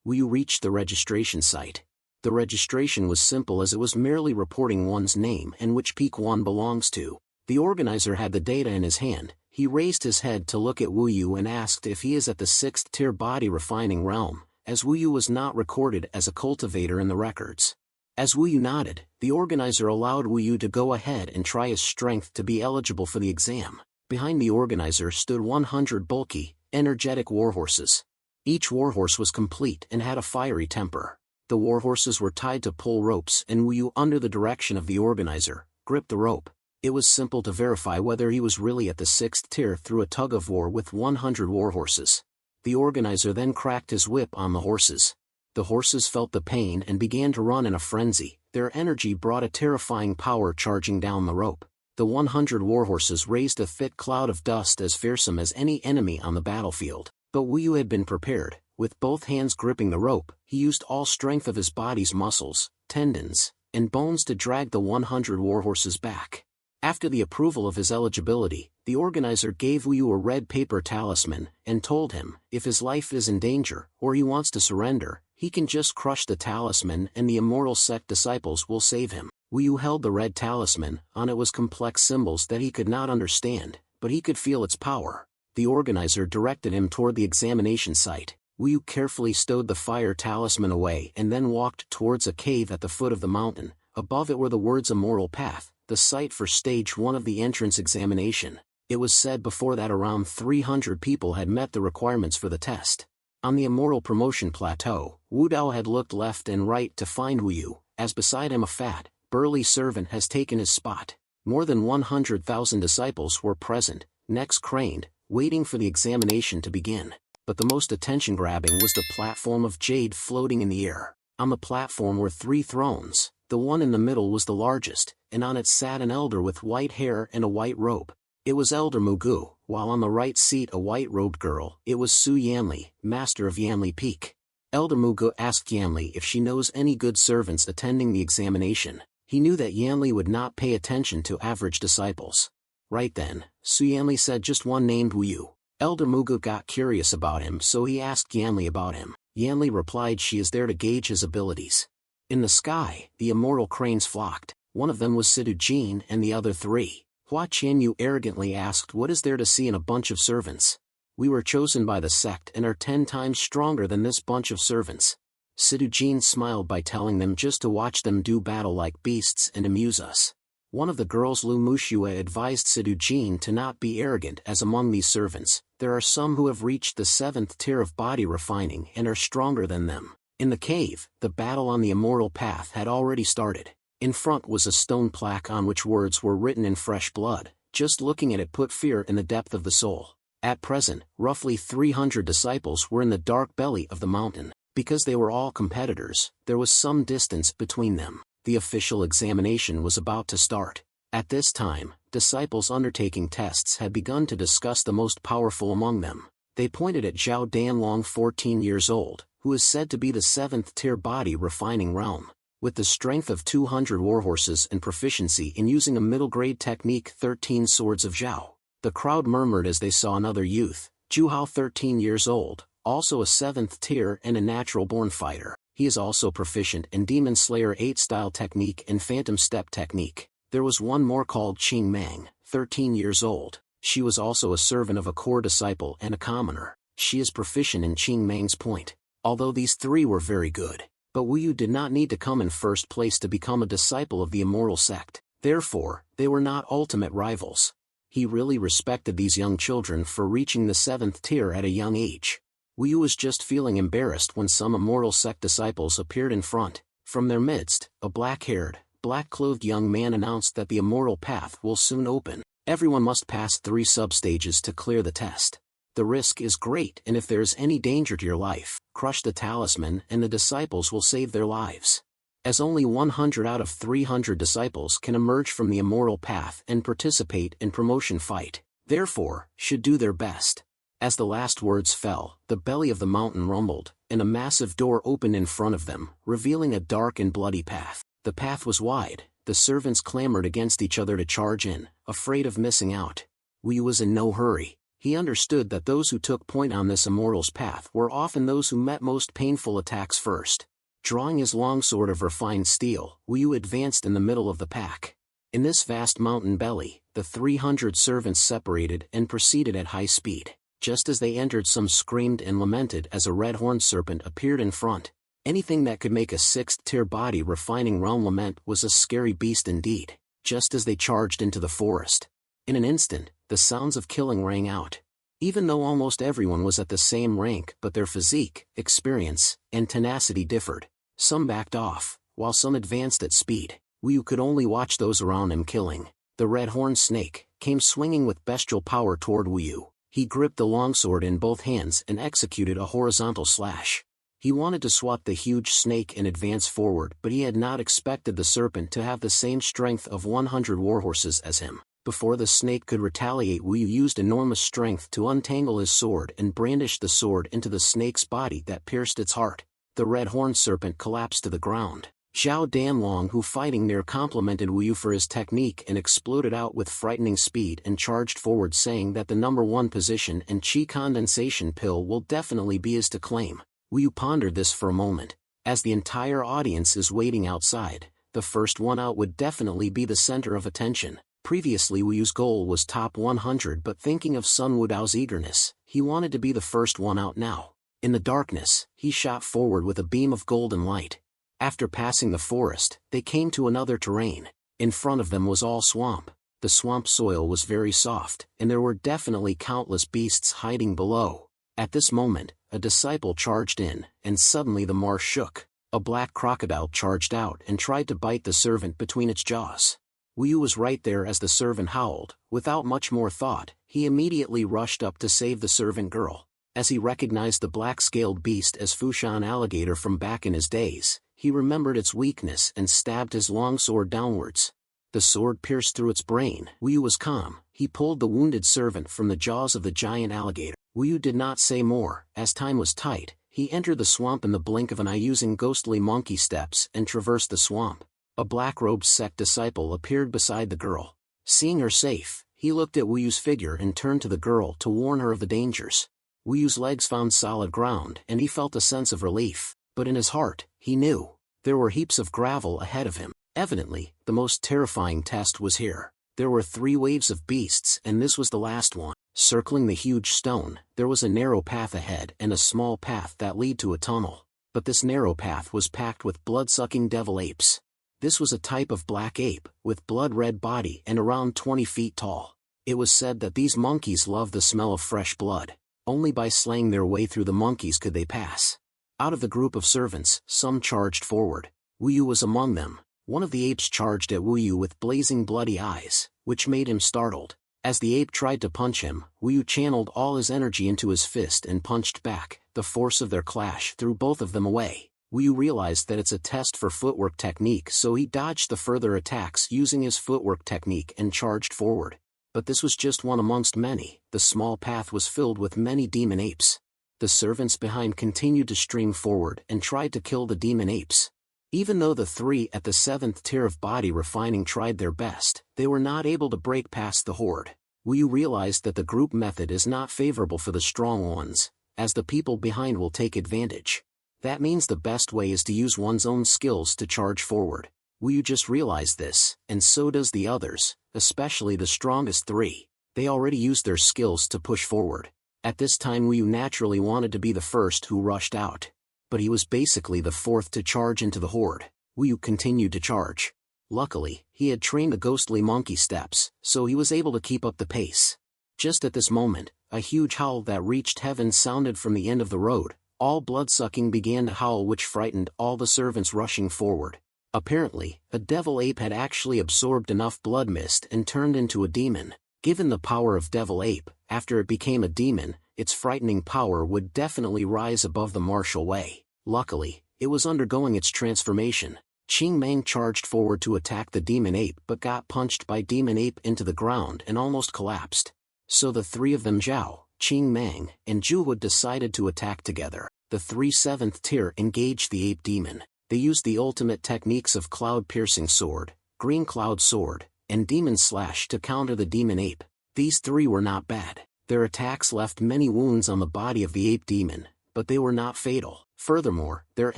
Wu reached the registration site. The registration was simple as it was merely reporting one's name and which peak one belongs to. The organizer had the data in his hand. He raised his head to look at Wu Yu and asked if he is at the 6th tier body refining realm, as Wu Yu was not recorded as a cultivator in the records. As Wu Yu nodded, the organizer allowed Wu Yu to go ahead and try his strength to be eligible for the exam. Behind the organizer stood 100 bulky, energetic warhorses. Each warhorse was complete and had a fiery temper. The warhorses were tied to pole ropes and Wu Yu, under the direction of the organizer, gripped the rope. It was simple to verify whether he was really at the 6th tier through a tug-of-war with 100 warhorses. The organizer then cracked his whip on the horses. The horses felt the pain and began to run in a frenzy. Their energy brought a terrifying power charging down the rope. The 100 warhorses raised a thick cloud of dust as fearsome as any enemy on the battlefield. But Wu Yu had been prepared. With both hands gripping the rope, he used all strength of his body's muscles, tendons, and bones to drag the 100 warhorses back. After the approval of his eligibility, the organizer gave Wu Yu a red paper talisman and told him, if his life is in danger, or he wants to surrender, he can just crush the talisman and the immortal sect disciples will save him. Wu Yu held the red talisman. On it was complex symbols that he could not understand, but he could feel its power. The organizer directed him toward the examination site. Wu Yu carefully stowed the fire talisman away and then walked towards a cave at the foot of the mountain. Above it were the words Immortal Path, the site for stage 1 of the entrance examination. It was said before that around 300 people had met the requirements for the test. On the Immortal Promotion Plateau, Wu Dao had looked left and right to find Wu Yu, as beside him a fat, burly servant has taken his spot. More than 100,000 disciples were present, necks craned, waiting for the examination to begin. But the most attention-grabbing was the platform of jade floating in the air. On the platform were 3 thrones. The one in the middle was the largest, and on it sat an elder with white hair and a white robe. It was Elder Mugu, while on the right seat a white-robed girl. It was Su Yanli, master of Yanli Peak. Elder Mugu asked Yanli if she knows any good servants attending the examination. He knew that Yanli would not pay attention to average disciples. Right then, Su Yanli said just one named Wu Yu. Elder Mugu got curious about him, so he asked Yanli about him. Yanli replied she is there to gauge his abilities. In the sky, the immortal cranes flocked. One of them was Sidu Jin and the other 3. Hua Qianyu arrogantly asked what is there to see in a bunch of servants. We were chosen by the sect and are 10 times stronger than this bunch of servants. Sidu Jin smiled by telling them just to watch them do battle like beasts and amuse us. One of the girls, Lu Mushua, advised Sidu Jin to not be arrogant, as among these servants, there are some who have reached the 7th tier of body refining and are stronger than them. In the cave, the battle on the Immortal Path had already started. In front was a stone plaque on which words were written in fresh blood. Just looking at it put fear in the depth of the soul. At present, roughly 300 disciples were in the dark belly of the mountain. Because they were all competitors, there was some distance between them. The official examination was about to start. At this time, disciples undertaking tests had begun to discuss the most powerful among them. They pointed at Zhao Danlong, 14 years old, who is said to be the 7th tier body refining realm. With the strength of 200 warhorses and proficiency in using a middle-grade technique, 13 swords of Zhao. The crowd murmured as they saw another youth, Zhu Hao, 13 years old, also a 7th tier and a natural-born fighter. He is also proficient in Demon Slayer 8 style technique and Phantom Step technique. There was one more called Qing Mang, 13 years old. She was also a servant of a core disciple and a commoner. She is proficient in Qing Mang's point. Although these 3 were very good, but Wu Yu did not need to come in first place to become a disciple of the immortal sect. Therefore, they were not ultimate rivals. He really respected these young children for reaching the 7th tier at a young age. Wu Yu was just feeling embarrassed when some immortal sect disciples appeared in front. From their midst, a black-haired, black-clothed young man announced that the Immortal Path will soon open. Everyone must pass 3 substages to clear the test. The risk is great, and if there is any danger to your life, crush the talisman and the disciples will save their lives. As only 100 out of 300 disciples can emerge from the Immortal Path and participate in promotion fight, therefore, should do their best. As the last words fell, the belly of the mountain rumbled, and a massive door opened in front of them, revealing a dark and bloody path. The path was wide. The servants clamored against each other to charge in, afraid of missing out. Wu Yu was in no hurry. He understood that those who took point on this immortal's path were often those who met most painful attacks first. Drawing his longsword of refined steel, Wu Yu advanced in the middle of the pack. In this vast mountain belly, the 300 servants separated and proceeded at high speed. Just as they entered, some screamed and lamented as a red-horned serpent appeared in front. Anything that could make a 6th-tier body refining realm lament was a scary beast indeed. Just as they charged into the forest, in an instant, the sounds of killing rang out. Even though almost everyone was at the same rank, but their physique, experience, and tenacity differed. Some backed off, while some advanced at speed. Wu Yu could only watch those around him killing. The red-horned snake came swinging with bestial power toward Wu Yu. He gripped the longsword in both hands and executed a horizontal slash. He wanted to swat the huge snake and advance forward, but he had not expected the serpent to have the same strength of 100 warhorses as him. Before the snake could retaliate, Wu Yu used enormous strength to untangle his sword and brandished the sword into the snake's body that pierced its heart. The red-horned serpent collapsed to the ground. Zhao Danlong, who fighting near, complimented Wu Yu for his technique and exploded out with frightening speed and charged forward, saying that the number 1 position and chi condensation pill will definitely be his to claim. Wu Yu pondered this for a moment. As the entire audience is waiting outside, the first one out would definitely be the center of attention. Previously, Wu Yu's goal was top 100, but thinking of Sun Wudao's eagerness, he wanted to be the first one out now. In the darkness, he shot forward with a beam of golden light. After passing the forest, they came to another terrain. In front of them was all swamp. The swamp soil was very soft, and there were definitely countless beasts hiding below. At this moment, a disciple charged in, and suddenly the marsh shook. A black crocodile charged out and tried to bite the servant between its jaws. Wu Yu was right there as the servant howled. Without much more thought, he immediately rushed up to save the servant girl. As he recognized the black-scaled beast as Fushan alligator from back in his days, he remembered its weakness and stabbed his long sword downwards. The sword pierced through its brain. Wu Yu was calm. He pulled the wounded servant from the jaws of the giant alligator. Wu Yu did not say more. As time was tight, he entered the swamp in the blink of an eye using ghostly monkey steps and traversed the swamp. A black-robed sect disciple appeared beside the girl. Seeing her safe, he looked at Wu Yu's figure and turned to the girl to warn her of the dangers. Wu Yu's legs found solid ground and he felt a sense of relief, but in his heart, he knew there were heaps of gravel ahead of him. Evidently, the most terrifying test was here. There were 3 waves of beasts and this was the last one. Circling the huge stone, there was a narrow path ahead and a small path that led to a tunnel. But this narrow path was packed with blood-sucking devil apes. This was a type of black ape, with blood-red body and around 20 feet tall. It was said that these monkeys loved the smell of fresh blood. Only by slaying their way through the monkeys could they pass. Out of the group of servants, some charged forward. Wu Yu was among them. One of the apes charged at Wu Yu with blazing bloody eyes, which made him startled. As the ape tried to punch him, Wu Yu channeled all his energy into his fist and punched back. The force of their clash threw both of them away. Wu Yu realized that it's a test for footwork technique, so he dodged the further attacks using his footwork technique and charged forward. But this was just one amongst many. The small path was filled with many demon apes. The servants behind continued to stream forward and tried to kill the demon apes. Even though the 3 at the 7th tier of body refining tried their best, they were not able to break past the horde. Wu Yu realized that the group method is not favorable for the strong ones, as the people behind will take advantage. That means the best way is to use one's own skills to charge forward. Wu Yu just realized this, and so does the others, especially the strongest 3. They already used their skills to push forward. At this time Wu Yu naturally wanted to be the first who rushed out. But he was basically the 4th to charge into the horde. Wu Yu continued to charge. Luckily, he had trained the ghostly monkey steps, so he was able to keep up the pace. Just at this moment, a huge howl that reached heaven sounded from the end of the road. All blood-sucking began to howl, which frightened all the servants rushing forward. Apparently, a devil ape had actually absorbed enough blood mist and turned into a demon. Given the power of devil ape, after it became a demon, its frightening power would definitely rise above the martial way. Luckily, it was undergoing its transformation. Qing Mang charged forward to attack the demon ape but got punched by demon ape into the ground and almost collapsed. So the 3 of them, Zhao, Qing Mang, and Zhu, decided to attack together. The 3 7th tier engaged the ape demon. They used the ultimate techniques of cloud-piercing sword, green cloud sword, and demon slash to counter the demon ape. These 3 were not bad. Their attacks left many wounds on the body of the ape demon, but they were not fatal. Furthermore, their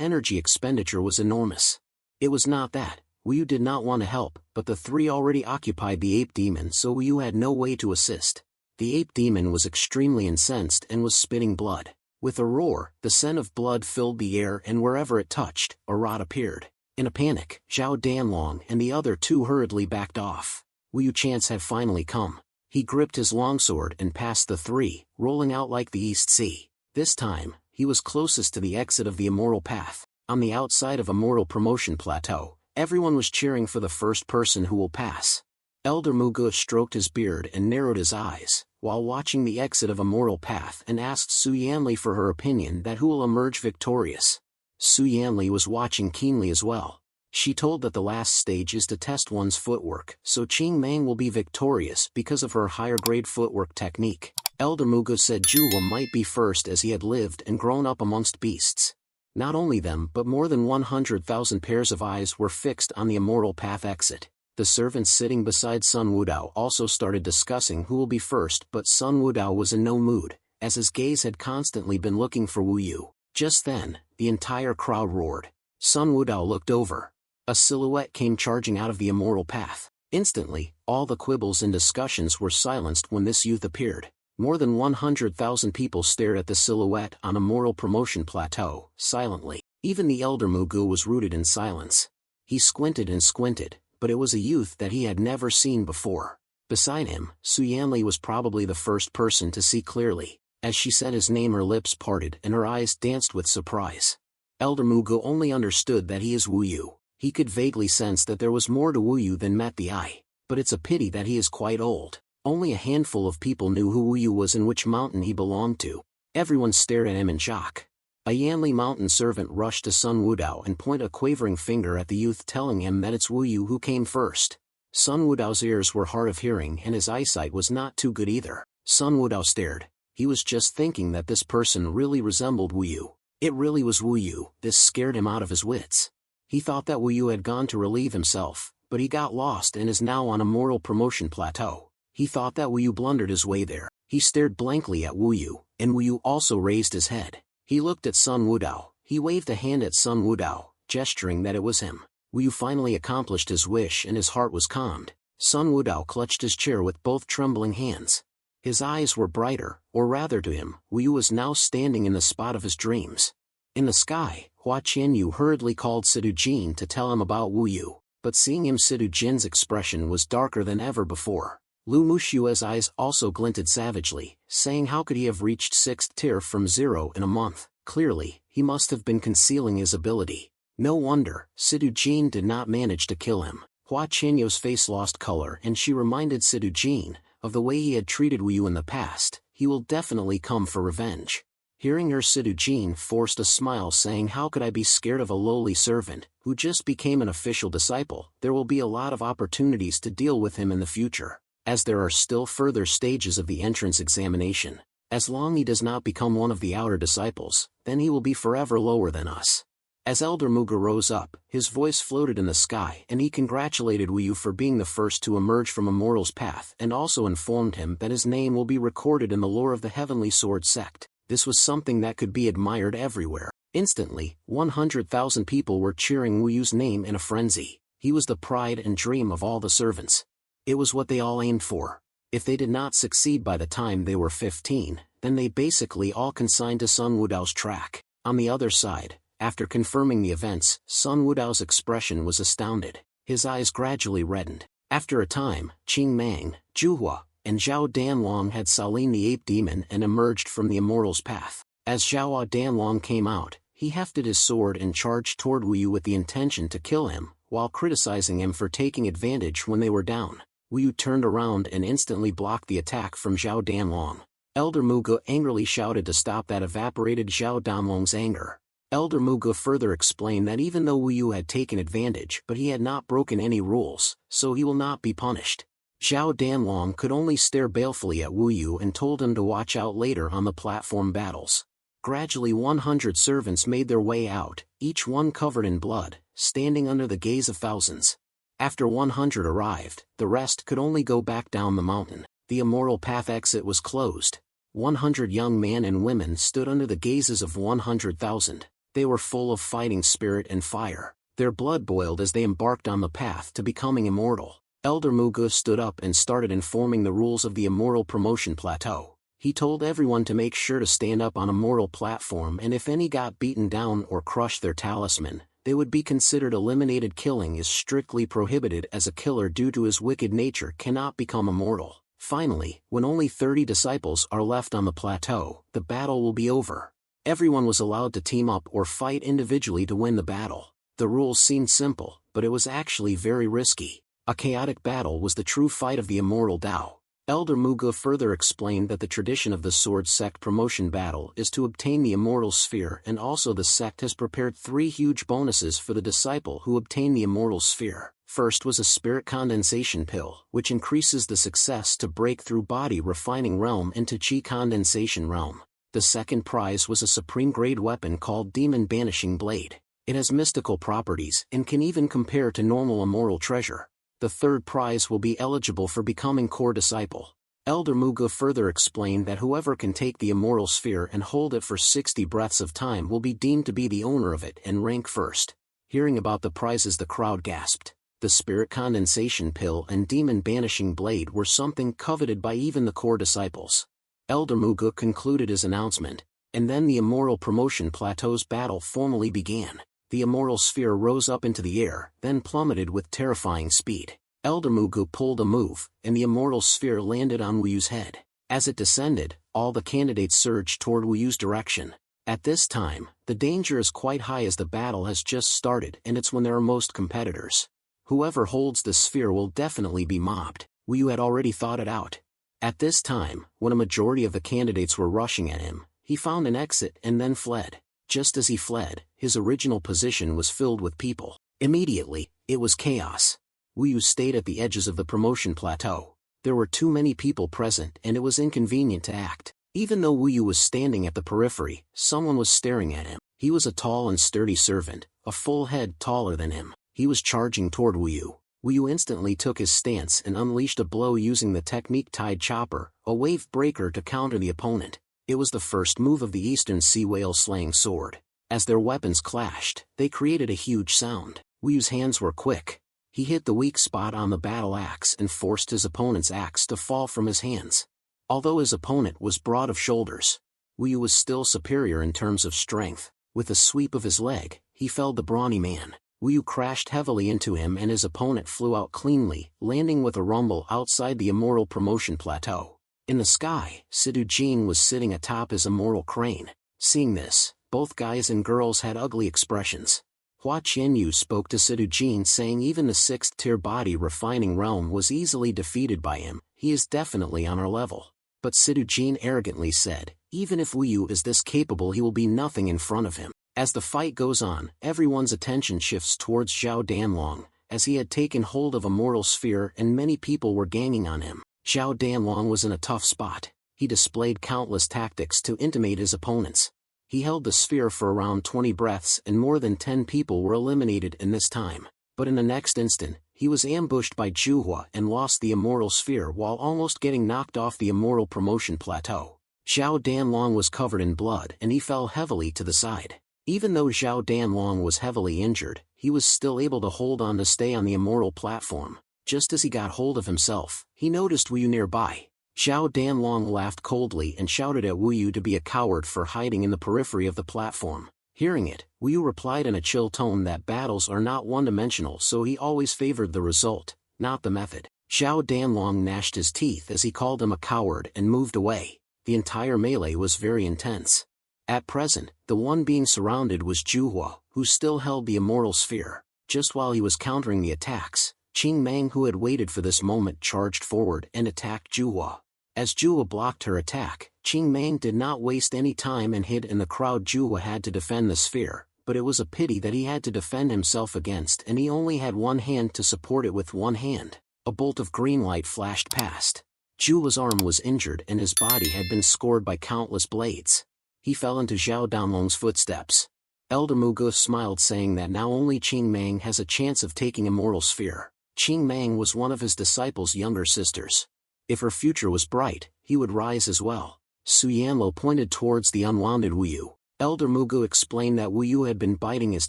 energy expenditure was enormous. It was not that Wu Yu did not want to help, but the three already occupied the ape demon, so Wu Yu had no way to assist. The ape demon was extremely incensed and was spitting blood. With a roar, the scent of blood filled the air, and wherever it touched, a rot appeared. In a panic, Zhao Danlong and the other two hurriedly backed off. Wu Yu's chance had finally come. He gripped his longsword and passed the three, rolling out like the East Sea. This time, he was closest to the exit of the Immortal Path. On the outside of Immortal Promotion Plateau, everyone was cheering for the first person who will pass. Elder Mugu stroked his beard and narrowed his eyes, while watching the exit of Immortal Path, and asked Su Yanli for her opinion that who will emerge victorious. Su Yanli was watching keenly as well. She told that the last stage is to test one's footwork, so Qing Mang will be victorious because of her higher grade footwork technique. Elder Mugu said Juwa might be first as he had lived and grown up amongst beasts. Not only them but more than 100,000 pairs of eyes were fixed on the Immortal Path exit. The servants sitting beside Sun Wudao also started discussing who will be first, but Sun Wudao was in no mood, as his gaze had constantly been looking for Wu Yu. Just then, the entire crowd roared. Sun Wudao looked over. A silhouette came charging out of the Immortal Path. Instantly, all the quibbles and discussions were silenced when this youth appeared. More than 100,000 people stared at the silhouette on Immortal Promotion Plateau, silently. Even the Elder Mugu was rooted in silence. He squinted and squinted, but it was a youth that he had never seen before. Beside him, Su Yanli was probably the first person to see clearly. As she said his name, her lips parted and her eyes danced with surprise. Elder Mugu only understood that he is Wu Yu. He could vaguely sense that there was more to Wu Yu than met the eye. But it's a pity that he is quite old. Only a handful of people knew who Wu Yu was and which mountain he belonged to. Everyone stared at him in shock. A Yanli mountain servant rushed to Sun Wudao and pointed a quavering finger at the youth, telling him that it's Wu Yu who came first. Sun Wudao's ears were hard of hearing and his eyesight was not too good either. Sun Wudao stared. He was just thinking that this person really resembled Wu Yu. It really was Wu Yu. This scared him out of his wits. He thought that Wu Yu had gone to relieve himself, but he got lost and is now on Immortal Promotion Plateau. He thought that Wu Yu blundered his way there. He stared blankly at Wu Yu, and Wu Yu also raised his head. He looked at Sun Wudao. He waved a hand at Sun Wudao, gesturing that it was him. Wu Yu finally accomplished his wish and his heart was calmed. Sun Wudao clutched his chair with both trembling hands. His eyes were brighter, or rather to him, Wu Yu was now standing in the spot of his dreams. In the sky, Hua Qianyu hurriedly called Sidu Jin to tell him about Wu Yu, but seeing him, Sidu Jin's expression was darker than ever before. Lu Mushua's eyes also glinted savagely, saying how could he have reached 6th tier from 0 in a month. Clearly, he must have been concealing his ability. No wonder, Sidu Jin did not manage to kill him. Hua Qianyu's face lost color and she reminded Sidu Jin of the way he had treated Wu Yu in the past. He will definitely come for revenge. Hearing her, Sidu Jin forced a smile, saying how could I be scared of a lowly servant, who just became an official disciple. There will be a lot of opportunities to deal with him in the future, as there are still further stages of the entrance examination. As long as he does not become one of the outer disciples, then he will be forever lower than us. As Elder Mugu rose up, his voice floated in the sky and he congratulated Wu Yu for being the first to emerge from Immortal's path and also informed him that his name will be recorded in the lore of the Heavenly Sword sect. This was something that could be admired everywhere. Instantly, 100,000 people were cheering Wu Yu's name in a frenzy. He was the pride and dream of all the servants. It was what they all aimed for. If they did not succeed by the time they were 15, then they basically all consigned to Sun Wudao's track. On the other side, after confirming the events, Sun Wudao's expression was astounded. His eyes gradually reddened. After a time, Qing Mang, Juhua, and Zhao Danlong had slain the ape demon and emerged from the Immortal's path. As Zhao Danlong came out, he hefted his sword and charged toward Wu Yu with the intention to kill him, while criticizing him for taking advantage when they were down. Wu Yu turned around and instantly blocked the attack from Zhao Danlong. Elder Mugu angrily shouted to stop that evaporated Zhao Danlong's anger. Elder Mugu further explained that even though Wu Yu had taken advantage, but he had not broken any rules, so he will not be punished. Zhao Danlong could only stare balefully at Wu Yu and told him to watch out later on the platform battles. Gradually 100 servants made their way out, each one covered in blood, standing under the gaze of thousands. After 100 arrived, the rest could only go back down the mountain. The Immortal Path exit was closed. 100 young men and women stood under the gazes of 100,000. They were full of fighting spirit and fire. Their blood boiled as they embarked on the path to becoming immortal. Elder Muga stood up and started informing the rules of the Immortal Promotion Plateau. He told everyone to make sure to stand up on a mortal platform, and if any got beaten down or crushed their talisman, they would be considered eliminated. Killing is strictly prohibited, as a killer due to his wicked nature cannot become immortal. Finally, when only 30 disciples are left on the plateau, the battle will be over. Everyone was allowed to team up or fight individually to win the battle. The rules seemed simple, but it was actually very risky. A chaotic battle was the true fight of the immortal Tao. Elder Muga further explained that the tradition of the Sword Sect promotion battle is to obtain the Immortal Sphere, and also the sect has prepared 3 huge bonuses for the disciple who obtain the Immortal Sphere. First was a Spirit Condensation Pill, which increases the success to break through Body Refining Realm into Chi Condensation Realm. The second prize was a supreme grade weapon called Demon Banishing Blade. It has mystical properties and can even compare to normal immortal treasure. The third prize will be eligible for becoming core disciple. Elder Muga further explained that whoever can take the Immortal Sphere and hold it for 60 breaths of time will be deemed to be the owner of it and rank first. Hearing about the prizes, the crowd gasped. The Spirit Condensation Pill and Demon Banishing Blade were something coveted by even the core disciples. Elder Muga concluded his announcement, and then the Immortal Promotion Plateau's battle formally began. The Immortal Sphere rose up into the air, then plummeted with terrifying speed. Elder Muga pulled a move, and the Immortal Sphere landed on Wuyu's head. As it descended, all the candidates surged toward Wuyu's direction. At this time, the danger is quite high as the battle has just started, and it's when there are most competitors. Whoever holds the sphere will definitely be mobbed. Wuyu had already thought it out. At this time, when a majority of the candidates were rushing at him, he found an exit and then fled. Just as he fled, his original position was filled with people. Immediately, it was chaos. Wuyu stayed at the edges of the promotion plateau. There were too many people present and it was inconvenient to act. Even though Wuyu was standing at the periphery, someone was staring at him. He was a tall and sturdy servant, a full head taller than him. He was charging toward Wuyu. Wuyu instantly took his stance and unleashed a blow using the technique Tide Chopper, a wave breaker, to counter the opponent. It was the first move of the Eastern Sea Whale Slaying Sword. As their weapons clashed, they created a huge sound. Wuyu's hands were quick. He hit the weak spot on the battle axe and forced his opponent's axe to fall from his hands. Although his opponent was broad of shoulders, Wuyu was still superior in terms of strength. With a sweep of his leg, he felled the brawny man. Wuyu crashed heavily into him and his opponent flew out cleanly, landing with a rumble outside the Immortal Promotion Plateau. In the sky, Sidhu Jin was sitting atop his immortal crane. Seeing this, both guys and girls had ugly expressions. Hua Qianyu spoke to Sidhu Jin, saying even the 6th-tier Body Refining Realm was easily defeated by him. He is definitely on our level. But Sidhu Jin arrogantly said, even if Wuyu is this capable, he will be nothing in front of him. As the fight goes on, everyone's attention shifts towards Zhao Danlong, as he had taken hold of a mortal sphere and many people were ganging on him. Zhao Danlong was in a tough spot. He displayed countless tactics to intimidate his opponents. He held the sphere for around 20 breaths and more than 10 people were eliminated in this time. But in the next instant, he was ambushed by Zhuhua and lost the immortal sphere while almost getting knocked off the Immortal Promotion Plateau. Zhao Danlong was covered in blood and he fell heavily to the side. Even though Zhao Danlong was heavily injured, he was still able to hold on to stay on the immortal platform. Just as he got hold of himself, he noticed Wuyu nearby. Zhao Danlong laughed coldly and shouted at Wuyu to be a coward for hiding in the periphery of the platform. Hearing it, Wuyu replied in a chill tone that battles are not one-dimensional, so he always favored the result, not the method. Zhao Danlong gnashed his teeth as he called him a coward and moved away. The entire melee was very intense. At present, the one being surrounded was Zhuhua, who still held the immortal sphere. Just while he was countering the attacks, Qing Meng, who had waited for this moment, charged forward and attacked Zhuhua. As Zhuhua blocked her attack, Qing Meng did not waste any time and hid in the crowd. Zhuhua had to defend the sphere, but it was a pity that he had to defend himself against and he only had one hand to support it with one hand. A bolt of green light flashed past. Zhuhua's arm was injured and his body had been scored by countless blades. He fell into Zhao Danlong's footsteps. Elder Muga smiled, saying that now only Qing Meng has a chance of taking Immortal Sphere. Qing Meng was one of his disciples' younger sisters. If her future was bright, he would rise as well. Su Yanlo pointed towards the unwounded Wu Yu. Elder Mugu explained that Wu Yu had been biding his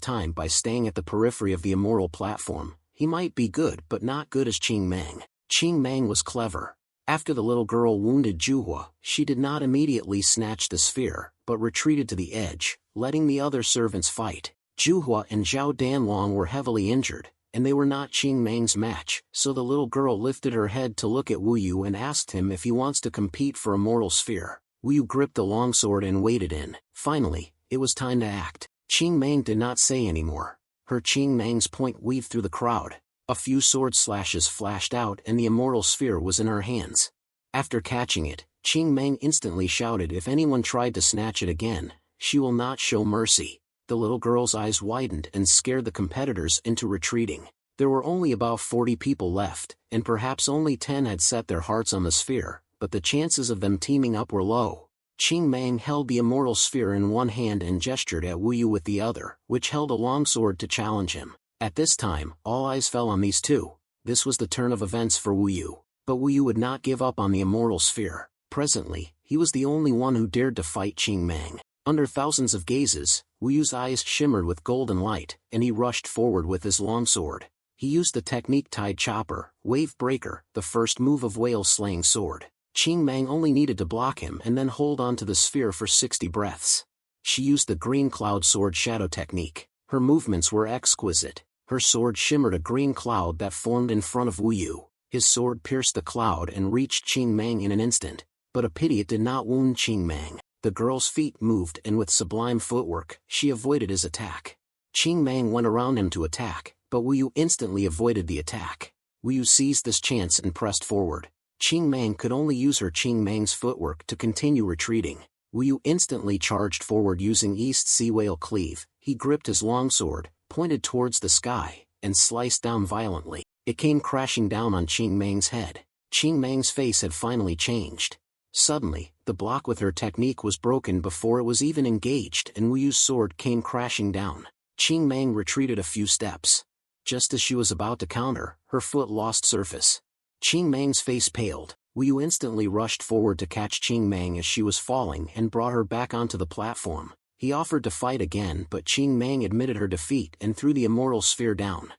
time by staying at the periphery of the immoral platform. He might be good but not good as Qing Mang. Qing Mang was clever. After the little girl wounded Juhua, she did not immediately snatch the sphere, but retreated to the edge, letting the other servants fight. Juhua and Zhao Danlong were heavily injured, and they were not Qing Mang's match, so the little girl lifted her head to look at Wu Yu and asked him if he wants to compete for a mortal sphere. Wu Yu gripped the longsword and waded in. Finally, it was time to act. Qing Mang did not say anymore. Her Qing Mang's point weaved through the crowd. A few sword slashes flashed out and the immortal sphere was in her hands. After catching it, Qing Mang instantly shouted, if anyone tried to snatch it again, she will not show mercy. The little girl's eyes widened and scared the competitors into retreating. There were only about 40 people left, and perhaps only 10 had set their hearts on the sphere, but the chances of them teaming up were low. Qing Mang held the immortal sphere in one hand and gestured at Wu Yu with the other, which held a longsword to challenge him. At this time, all eyes fell on these two. This was the turn of events for Wu Yu. But Wu Yu would not give up on the immortal sphere. Presently, he was the only one who dared to fight Qing Mang. Under thousands of gazes, Wu Yu's eyes shimmered with golden light, and he rushed forward with his longsword. He used the technique Tide Chopper, Wave Breaker, the first move of whale-slaying sword. Qing Mang only needed to block him and then hold on to the sphere for 60 breaths. She used the green cloud sword shadow technique. Her movements were exquisite. Her sword shimmered a green cloud that formed in front of Wu Yu. His sword pierced the cloud and reached Qing Mang in an instant. But a pity it did not wound Qing Mang. The girl's feet moved and with sublime footwork, she avoided his attack. Qing Mang went around him to attack, but Wu Yu instantly avoided the attack. Wu Yu seized this chance and pressed forward. Qing Mang could only use her Qing Mang's footwork to continue retreating. Wu Yu instantly charged forward using East Sea Whale Cleave. He gripped his longsword, pointed towards the sky, and sliced down violently. It came crashing down on Qing Mang's head. Qing Mang's face had finally changed. Suddenly, the block with her technique was broken before it was even engaged and Wu Yu's sword came crashing down. Qing Mang retreated a few steps. Just as she was about to counter, her foot lost surface. Qing Mang's face paled. Wu Yu instantly rushed forward to catch Qing Mang as she was falling and brought her back onto the platform. He offered to fight again but Qing Mang admitted her defeat and threw the immortal sphere down.